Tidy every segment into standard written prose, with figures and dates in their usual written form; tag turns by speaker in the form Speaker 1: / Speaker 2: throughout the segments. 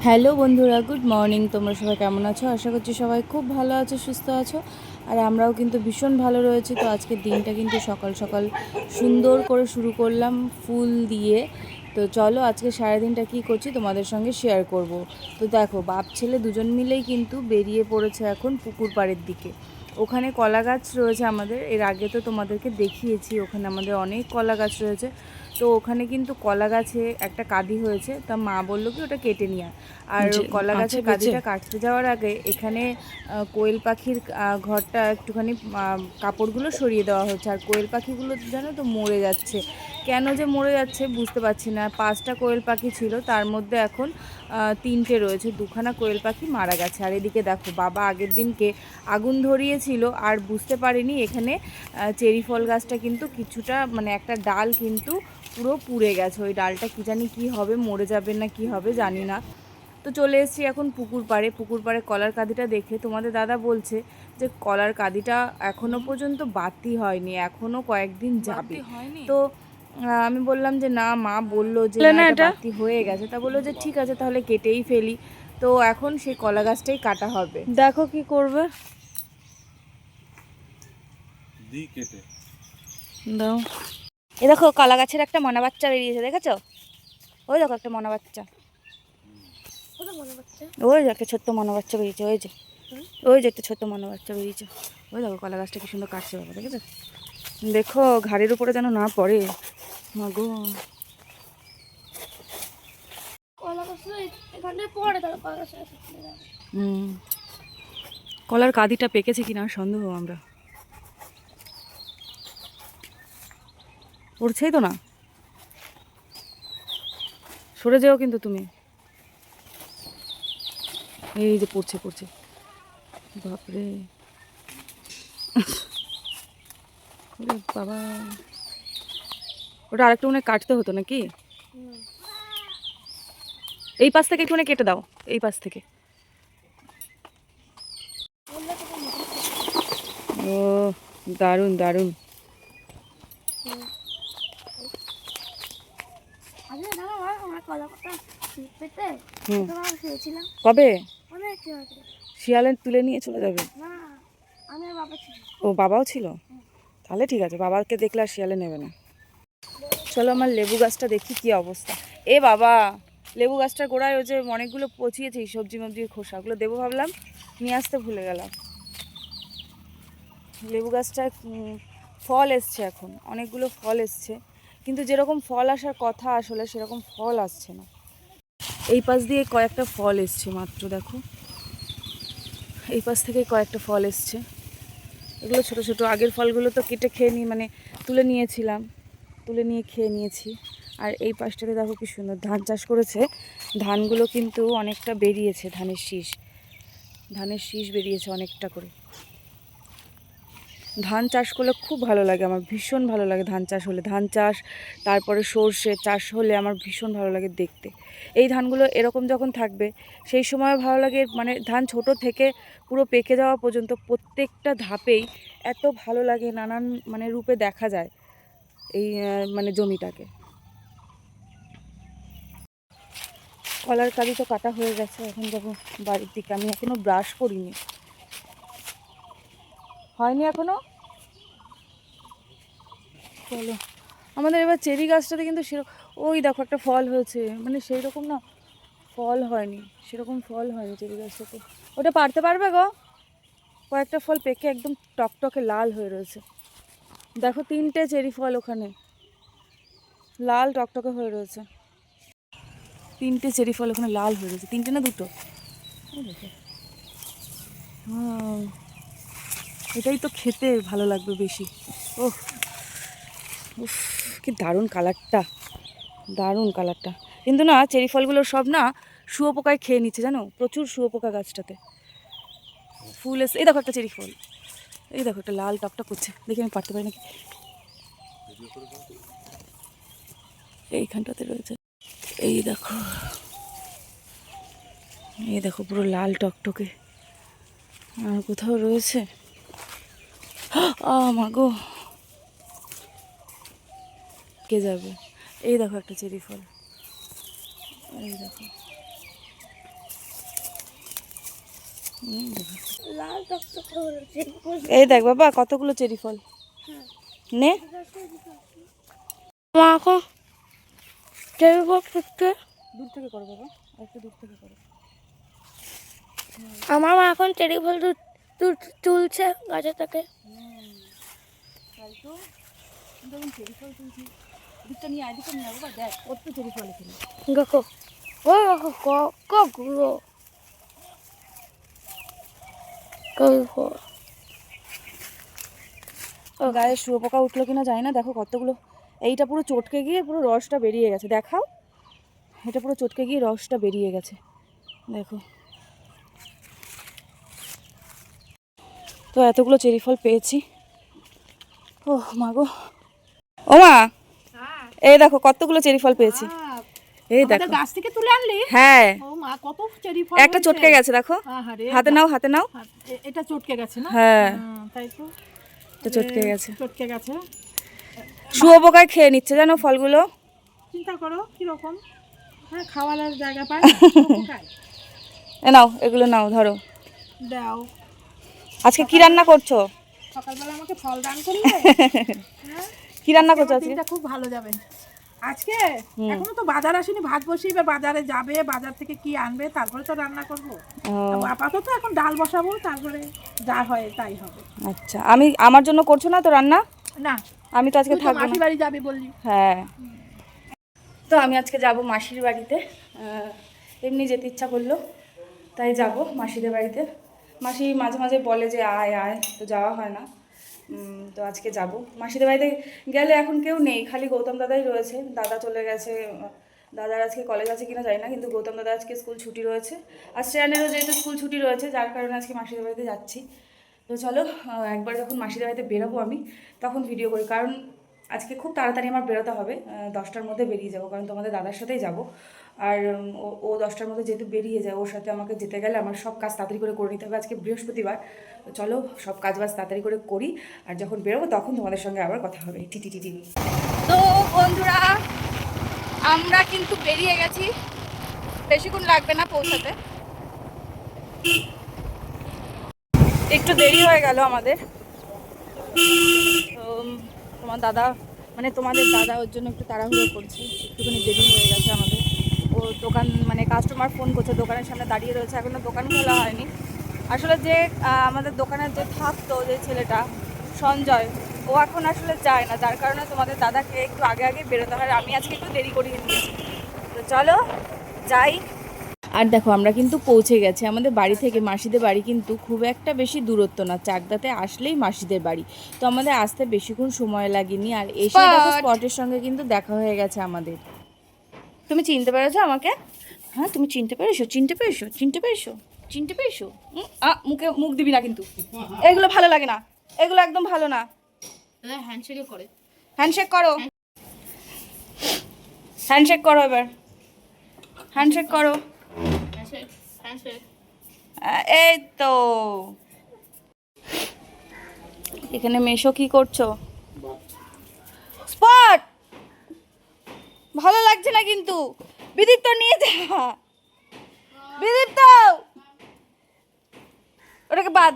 Speaker 1: Hello বন্ধুরা, good morning. তোমরা সবাই কেমন আছো? আশা করছি সবাই খুব ভালো আছো, সুস্থ আছো। আর আমরাও কিন্তু ভীষণ ভালো রয়েছি। তো আজকের দিনটা কিন্তু সকাল সকাল সুন্দর করে শুরু করলাম ফুল দিয়ে। তো চলো আজকে সারাদিনটা কী করছি তোমাদের সঙ্গে শেয়ার করব। তো দেখো, বাপ ছেলে দুজন মিলেই কিন্তু বেরিয়ে পড়েছে এখন পুকুর পাড়ের দিকে। ওখানে কলা গাছ রয়েছে আমাদের, এর আগে তো তোমাদেরকে দেখিয়েছি। ওখানে আমাদের অনেক কলা গাছ রয়েছে। তো ওখানে কিন্তু কলা গাছে একটা কাঁদি হয়েছে, তা মা বললো কি ওটা কেটে নিয়ে আর কলা গাছের কাঁদিটা কাটতে যাওয়ার আগে এখানে কোয়েল পাখির ঘরটা একটুখানি কাপড়গুলো সরিয়ে দেওয়া হচ্ছে। আর কোয়েল পাখিগুলো জানো তো মরে যাচ্ছে। কেন যে মরে যাচ্ছে বুঝতে পারছি না। 5টা কোয়েল পাখি ছিল, তার মধ্যে এখন 3টে রয়েছে। 2খানা কোয়েল পাখি মারা গেছে। আর এদিকে দেখো, বাবা আগের দিনকে আগুন ধরিয়েছিল আর বুঝতে পারিনি এখানে চেরি ফল গাছটা কিন্তু কিছুটা মানে একটা ডাল কিন্তু পুরো পুড়ে গেছে। ওই ডালটা কী জানি কী হবে, মরে যাবে না কি হবে জানি না। তো চলে এসেছি এখন পুকুর পাড়ে কলার কাঁদিটা দেখে তোমাদের দাদা বলছে যে কলার কাঁদিটা এখনও পর্যন্ত বাতি হয়নি, এখনও কয়েকদিন যাবে। তো আমি বললাম যে না, মা বললো যে না এটা বাতি হয়ে গেছে। তা বললো যে ঠিক আছে তাহলে কেটেই ফেলি। তো এখন সেই কলা গাছটাই কাটা হবে। দেখো কি করবে, দাও। এ দেখো, কলা গাছের একটা মনা বাচ্চা বেরিয়েছে, দেখেছো? ওই দেখো একটা মনা বাচ্চা, ওই যে একটা ছোট্ট মনা বাচ্চা বেরিয়েছে, ওই যে একটা ছোট্ট মনা বাচ্চা বেরিয়েছে। ওই দেখো কলা গাছটা কি সুন্দর কাটছে বাবা, দেখেছো? দেখো ঘাড়ের উপরে যেন না পড়ে। মাগো, কলার কাঁদিটা পেকেছে কিনা সন্দেহ আমরা। পড়ছেই তো না, সরে যেও কিন্তু তুমি। এই যে পড়ছে বাপরে, বাবা। ওটা আরেকটু মনে কাটতে হতো নাকি? এই পাশ থেকে একটু কেটে দাও, এই পাশ থেকে। ও দারুণ দারুণ। কবে শিয়ালে তুলে নিয়ে চলে যাবে? ও বাবাও ছিল, তাহলে ঠিক আছে, বাবাকে দেখলে আর শিয়ালে নেবে না। চলো আমার লেবু গাছটা দেখি কি অবস্থা। এ বাবা, লেবু গাছটার গোড়ায় ওই যে অনেকগুলো পচিয়েছি সবজি মবজির খোসাগুলো দেবো ভাবলাম, নিয়ে আসতে ভুলে গেলাম। লেবু গাছটায় ফল এসছে, এখন অনেকগুলো ফল এসছে, কিন্তু যেরকম ফল আসার কথা আসলে সেরকম ফল আসছে না। এই পাশ দিয়ে কয়েকটা ফল এসছে মাত্র, দেখো এই পাশ থেকে কয়েকটা ফল এসছে। এগুলো ছোট ছোট, আগের ফলগুলো তো কেটে খেয়ে মানে তুলে নিয়েছিলাম, তুলে নিয়ে খেয়ে নিয়েছি। আর এই পাশটাতে দেখো কি সুন্দর ধান চাষ করেছে, ধানগুলো কিন্তু অনেকটা বেরিয়েছে, ধানের শীষ বেরিয়েছে অনেকটা করে। ধান চাষ করলে খুব ভালো লাগে আমার, ভীষণ ভালো লাগে ধান চাষ হলে। ধান চাষ, তারপরে সর্ষে চাষ হলে আমার ভীষণ ভালো লাগে দেখতে। এই ধানগুলো এরকম যখন থাকবে সেই সময়ও ভালো লাগে, মানে ধান ছোট থেকে পুরো পেকে যাওয়া পর্যন্ত প্রত্যেকটা ধাপেই এত ভালো লাগে, নানান মানে রূপে দেখা যায় এই মানে জমিটাকে। কলার কাঁদি তো কাটা হয়ে গেছে, এখন যাবো বাড়ির দিকে। আমি এখনও ব্রাশ করিনি, হয়নি এখনও। চলো, আমাদের এবার চেরি গাছটাতে কিন্তু সেরকম, ওই দেখো একটা ফল হয়েছে, মানে সেই রকম না ফল হয়নি, সেরকম ফল হয়নি চেরি গাছটাতে। ওটা পারতে পারবে গো? কয়েকটা ফল পেকে একদম টকটকে লাল হয়ে রয়েছে। দেখো 3টে চেরি ফল ওখানে লাল টকটকে হয়ে রয়েছে। 3টে চেরি ফল ওখানে লাল হয়ে রয়েছে, 3টে না 2টো। এটাই তো খেতে ভালো লাগবে বেশি। ওহ উফ, কি দারুণ কালারটা, দারুণ কালারটা। কিন্তু না, চেরি ফলগুলো সব না শুয়োপোকায় খেয়ে নিচ্ছে জানো, প্রচুর শুয়োপোকা গাছটাতে। ফুল এসে, এই দেখো একটা চেরি ফল, এই দেখো একটা লাল টকটক করছে, দেখি আমি পারতে পারি নাকি। এইখানটাতে রয়েছে, এই দেখো, এই দেখো পুরো লাল টকটকে। আর কোথাও রয়েছে, মা গো, কে যাবে। এই দেখো একটা চেরি ফল, এই দেখো এই দেখ বাবা কতগুলো চেরি ফল নে।
Speaker 2: এখন চেরি ফল ফুটছে।
Speaker 1: দূর থেকে করো বাবা, একটু দূর থেকে করো।
Speaker 2: আমার মা এখন চেরি ফল তুলছে গাছে থেকে।
Speaker 1: তাই তো যখন চেরি ফল তুলছি দুধটা নিয়ে আইডিটা নিয়ে বাবা, দেখ কত চেরি ফল এখানে।
Speaker 2: দেখো ও দেখো কগুলো
Speaker 1: গায়ে শুয়োপোকা উঠলো কিনা জানি না, দেখো কতগুলো। এইটা পুরো চটকে গিয়ে পুরো রসটা বেরিয়ে গেছে, দেখাও। এটা পুরো চটকে গিয়ে রসটা বেরিয়ে গেছে, দেখো। তো এতগুলো চেরি ফল পেয়েছি। ও মা গো, ও মা এই দেখো কতগুলো চেরি ফল পেয়েছি। এই দেখো
Speaker 3: গাছ থেকে তুলে আনলি?
Speaker 1: হ্যাঁ,
Speaker 3: ও মা কত চেরি ফল,
Speaker 1: একটা চটকে গেছে দেখো। হাতে নাও, হাতে নাও।
Speaker 3: এটা চটকে গেছে না?
Speaker 1: হ্যাঁ
Speaker 3: তাই তো,
Speaker 1: এটা চটকে গেছে।
Speaker 3: চটকে গেছে।
Speaker 1: শুয়োপোকায় খেয়ে নিচ্ছে জানো ফলগুলো।
Speaker 3: চিন্তা করো কিরকম। হ্যাঁ, খাওয়ার জায়গা পায়
Speaker 1: এ নাও, এগুলো নাও, ধরো।
Speaker 3: দাও।
Speaker 1: আজকে কি রান্না করছো?
Speaker 3: সকালবেলা আমাকে ফল দান করলে। হ্যাঁ,
Speaker 1: কি রান্না করছো আজকে?
Speaker 3: এটা খুব ভালো যাবে আজকে। এখনো তো বাজার আসেনি, ভাত বসিয়ে বাজারে যাবে, বাজার থেকে কি আনবে তারপরে তো রান্না করবো। আপাতত এখন ডাল বসাবো, তারপরে যা হয় তাই হবে।
Speaker 1: আচ্ছা, আমি আমার জন্য করছো না তো রান্না?
Speaker 3: না,
Speaker 1: আমি তো আজকে থাকবো
Speaker 3: মাসির বাড়ি যাবে বললি।
Speaker 1: হ্যাঁ, তো আমি আজকে যাব মাসির বাড়িতে। এমনি যেতে ইচ্ছা করলো তাই যাব মাসিদের বাড়িতে। মাসি মাঝে মাঝে বলে যে আয় আয়, তো যাওয়া হয় না। তো আজকে যাব মাসিদের বাড়িতে। গেলে এখন কেউ নেই, খালি গৌতম দাদাই রয়েছে। দাদা চলে গেছে, দাদার আজকে কলেজ আছে কিনা জানি না, কিন্তু গৌতম দাদা আজকে স্কুল ছুটি রয়েছে। আর শ্রেয়ানেরও যেহেতু স্কুল ছুটি রয়েছে, যার কারণে আজকে মাসিদের বাড়িতে যাচ্ছি। তো চলো একবার যখন মাসিদের বাড়িতে বেরোবো আমি, তখন ভিডিও করি। কারণ আজকে খুব তাড়াতাড়ি আমার বেরোতে হবে, 10টার মধ্যে বেরিয়ে যাব, কারণ তোমাদের দাদার সাথেই যাব। আর ও 10টার মধ্যে যেহেতু বেরিয়ে যায়, ওর সাথে আমাকে যেতে গেলে আমার সব কাজ তাড়াতাড়ি করে নিতে হবে। আজকে বৃহস্পতিবার, তো চলো সব কাজ বাজ তাড়াতাড়ি করে করি, আর যখন বেরোবো তখন তোমাদের সঙ্গে আবার কথা হবে। টিটি। তো বন্ধুরা, আমরা কিন্তু বেরিয়ে গেছি, বেশিক্ষণ লাগবে না পৌঁছাতে। একটু দেরি হয়ে গেল আমাদের। তো তোমাদের দাদা ওর জন্য একটু তাড়াহুড়ো করছে, একটুখানি দেরি হয়ে গেছে আমাদের। ও দোকান কাস্টমার ফোন করছে, দোকানের সামনে দাঁড়িয়ে রয়েছে, এখনো দোকান খোলা হয়নি। আসলে যে আমাদের দোকানের যে থাকতো যে ছেলেটা সঞ্জয়, ও এখন আসলে যায় না, যার কারণে তোমাদের দাদাকে একটু আগে আগে বেরোতে হয়। আমি আজকে একটু দেরি করিয়ে দিয়েছি। তো চলো যাই। আর দেখো আমরা কিন্তু পৌঁছে গেছি আমাদের বাড়ি থেকে। মাসিদের বাড়ি কিন্তু খুব একটা বেশি দূরত্ব না, চাকদাতে আসলেই মাসিদের বাড়ি। তো আমাদের আসতে বেশিক্ষণ সময় লাগেনি। আর এসে দেখো স্পটের সঙ্গে কিন্তু দেখা হয়ে গেছে আমাদের। তুমি চিনতে পেরেছো আমাকে? হ্যাঁ, তুমি চিনতে পেরেছো? মুখ দিবি না কিন্তু, এগুলো ভালো লাগে না, এগুলো একদম ভালো না। হ্যান্ডশেক করো, হ্যান্ডশেক করো, এবার হ্যান্ডশেক করো। এই তো এখানে মেশো, কি করছো? স্পট ভালো লাগছে না কিন্তু। বিদীপ্ত নিয়ে যা, বিদীপ্ত ওটাকে বাদ।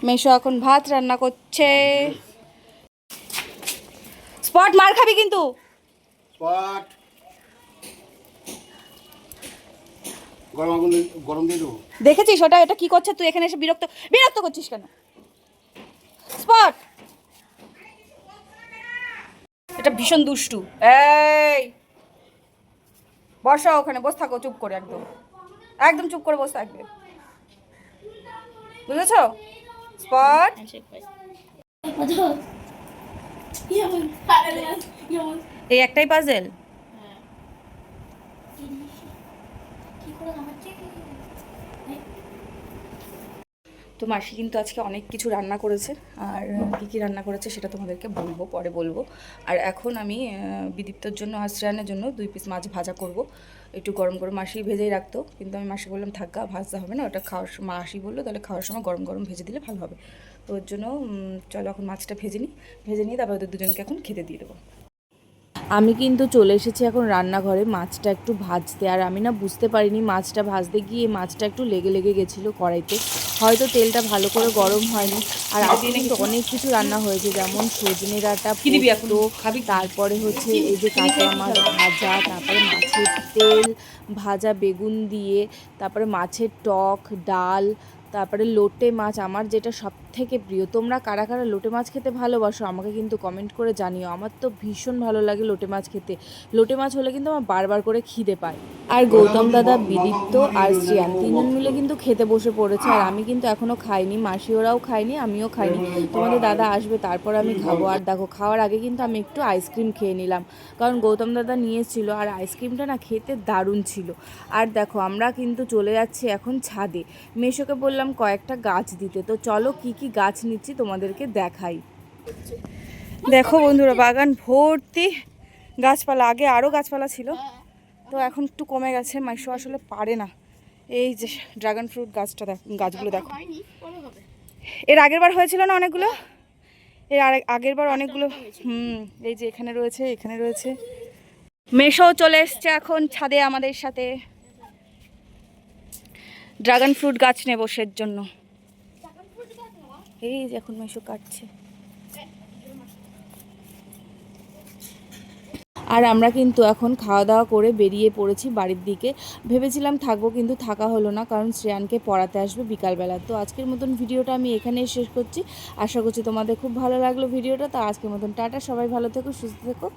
Speaker 1: মেশো এখন ভাত রান্না করছে। স্পট মার খাবি কিন্তু।
Speaker 4: স্পট গরম দিয়ে দেবো।
Speaker 1: দেখেছিস ওটা, এটা কি করছে? তুই এখানে এসে বিরক্ত করছিস কেন? স্পট এটা ভীষণ দুষ্টু। এই বসা, ওখানে বসে থাকো চুপ করে, একদম চুপ করে বসে থাকবে, বুঝেছো? স্পট এই একটাই পাজেল। তো মাসি কিন্তু আজকে অনেক কিছু রান্না করেছে, আর কী রান্না করেছে সেটা তোমাদেরকে পরে বলবো। আর এখন আমি বিদীপ্তর জন্য আর শ্রেয়ানের জন্য 2 পিস মাছ ভাজা করব। একটু গরম গরম, মাসি ভেজেই রাখতো, কিন্তু আমি মাসি বললাম থাকা ভাজতে হবে না, ওটা খাওয়ার সময়। মাসি বললো তাহলে খাওয়ার সময় গরম গরম ভেজে দিলে ভালো হবে। তো ওর জন্য চলো এখন মাছটা ভেজে নিই, তারপর ওদের দুজনকে এখন খেতে দিয়ে দেবো। আমি কিন্তু চলে এসেছি এখন রান্নাঘরে মাছটা একটু ভাজতে। আর আমি না বুঝতে পারিনি মাছটা ভাজতে গিয়ে মাছটা একটু লেগে লেগে গেছিলো কড়াইতে, হয়তো তেলটা ভালো করে গরম হয়নি। আর আজকে কিন্তু অনেক কিছু রান্না হয়েছে, যেমন সজনে ডাঁটা, পোস্ত, তারপরে হচ্ছে এই যে কাঁচা মাছ ভাজা, তারপরে মাছের তেল ভাজা বেগুন দিয়ে, তারপরে মাছের টক, ডাল, তারপরে লোটে মাছ, আমার যেটা সব থেকে প্রিয়। তোমরা কারা কারা লোটে মাছ খেতে ভালোবাসো আমাকে কিন্তু কমেন্ট করে জানিও। আমার তো ভীষণ ভালো লাগে লোটে মাছ খেতে। লোটে মাছ হলে কিন্তু আমার বারবার করে খিদে পায়। আর গৌতম দাদা, বিদিত্য আর শ্রিয়ান তিনজন মিলে কিন্তু খেতে বসে পড়েছে। আর আমি কিন্তু এখনও খাইনি, মাসি ওরাও খাইনি, আমিও খাইনি। তোমাদের দাদা আসবে তারপর আমি খাবো। আর দেখো খাওয়ার আগে কিন্তু আমি একটু আইসক্রিম খেয়ে নিলাম, কারণ গৌতম দাদা নিয়ে এসেছিল। আর আইসক্রিমটা না খেতে দারুণ ছিল। আর দেখো আমরা কিন্তু চলে যাচ্ছি এখন ছাদে। মেশোকে বললাম কয়েকটা গাছ দিতে, তো চলো কি কি গাছ নিচ্ছি তোমাদেরকে দেখাই। দেখো বন্ধুরা, বাগান ভর্তি গাছপালা। আগে আরও গাছপালা ছিল, তো এখন একটু কমে গেছে। মেশো আসলে পারে না। এই যে ড্রাগন ফ্রুট গাছটা গাছগুলো দেখো, এর আগের বার হয়েছিল না অনেকগুলো, এর আগের বার অনেকগুলো। এই যে এখানে রয়েছে, এখানে রয়েছে। মেশো চলে এসছে এখন ছাদে আমাদের সাথে ড্রাগন ফ্রুট গাছ নেবো সের জন্য। এই যে এখন মেশো কাটছে। আর আমরা কিন্তু এখন খাওয়া দাওয়া করে বেরিয়ে পড়েছি বাড়ির দিকে। ভেবেছিলাম থাকবো, কিন্তু থাকা হলো না, কারণ শ্রেয়ানকে পড়াতে আসবে বিকালবেলা। তো আজকের মতন ভিডিওটা আমি এখানেই শেষ করছি। আশা করছি তোমাদের খুব ভালো লাগলো ভিডিওটা। তো আজকের মতন টাটা, সবাই ভালো থেকো, সুস্থ থেকো।